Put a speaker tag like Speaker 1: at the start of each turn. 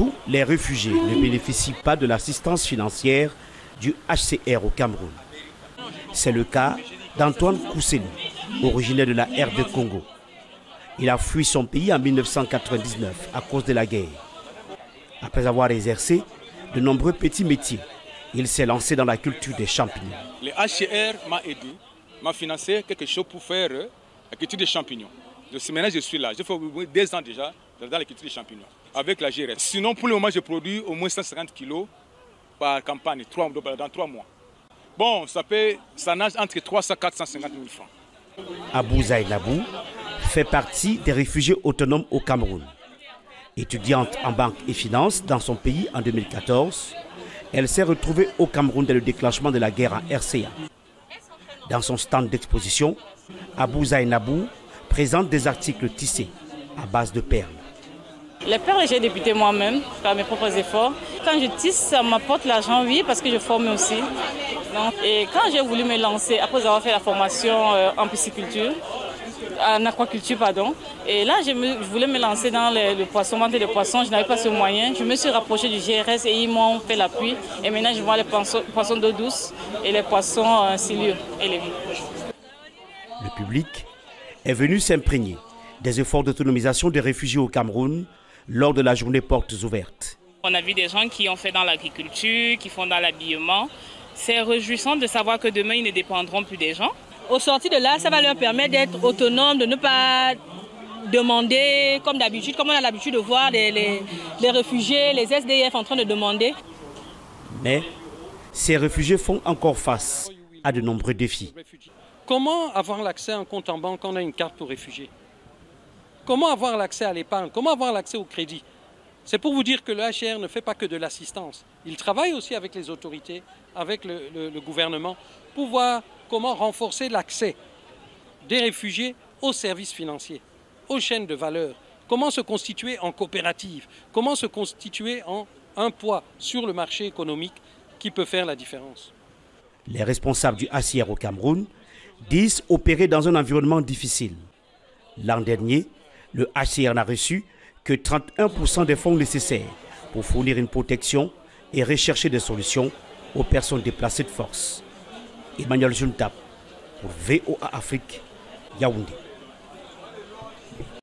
Speaker 1: Tous les réfugiés ne bénéficient pas de l'assistance financière du HCR au Cameroun. C'est le cas d'Antoine Kousseni, originaire de la RD Congo. Il a fui son pays en 1999 à cause de la guerre. Après avoir exercé de nombreux petits métiers, il s'est lancé dans la culture des champignons.
Speaker 2: Le HCR m'a aidé, m'a financé quelque chose pour faire la culture des champignons. Maintenant, je suis là. J'ai fait 2 ans déjà dans la culture des champignons avec la GRS. Sinon, pour le moment, je produis au moins 150 kilos par campagne dans 3 mois. Bon, ça nage entre 300 et 450 000 francs.
Speaker 1: Abou Zainabou fait partie des réfugiés autonomes au Cameroun. Étudiante en banque et finance dans son pays en 2014, elle s'est retrouvée au Cameroun dès le déclenchement de la guerre en RCA. Dans son stand d'exposition, Abou Zainabou présente des articles tissés à base de perles.
Speaker 3: Les perles, j'ai débuté moi-même par mes propres efforts. Quand je tisse, ça m'apporte l'argent, oui, parce que je forme aussi. Et quand j'ai voulu me lancer, après avoir fait la formation en pisciculture, en aquaculture, pardon, et là, je voulais me lancer dans le poisson, vendre des poissons, je n'avais pas ce moyen. Je me suis rapproché du GRS et ils m'ont fait l'appui. Et maintenant, je vends les poissons d'eau douce et les poissons cilieux élevés.
Speaker 1: Le public est venu s'imprégner des efforts d'autonomisation des réfugiés au Cameroun lors de la journée Portes ouvertes.
Speaker 3: On a vu des gens qui ont fait dans l'agriculture, qui font dans l'habillement. C'est réjouissant de savoir que demain, ils ne dépendront plus des gens.
Speaker 4: Au sortir de là, ça va leur permettre d'être autonomes, de ne pas demander comme d'habitude, comme on a l'habitude de voir les réfugiés, les SDF en train de demander.
Speaker 1: Mais ces réfugiés font encore face à de nombreux défis.
Speaker 5: Comment avoir l'accès à un compte en banque quand on a une carte pour réfugiés? Comment avoir l'accès à l'épargne? Comment avoir l'accès au crédit? C'est pour vous dire que le HCR ne fait pas que de l'assistance. Il travaille aussi avec les autorités, avec le gouvernement, pour voir comment renforcer l'accès des réfugiés aux services financiers, aux chaînes de valeur, comment se constituer en coopérative, comment se constituer en un poids sur le marché économique qui peut faire la différence.
Speaker 1: Les responsables du HCR au Cameroun disent opérer dans un environnement difficile. L'an dernier, le HCR n'a reçu que 31% des fonds nécessaires pour fournir une protection et rechercher des solutions aux personnes déplacées de force. Emmanuel Juntap pour VOA Afrique, Yaoundé.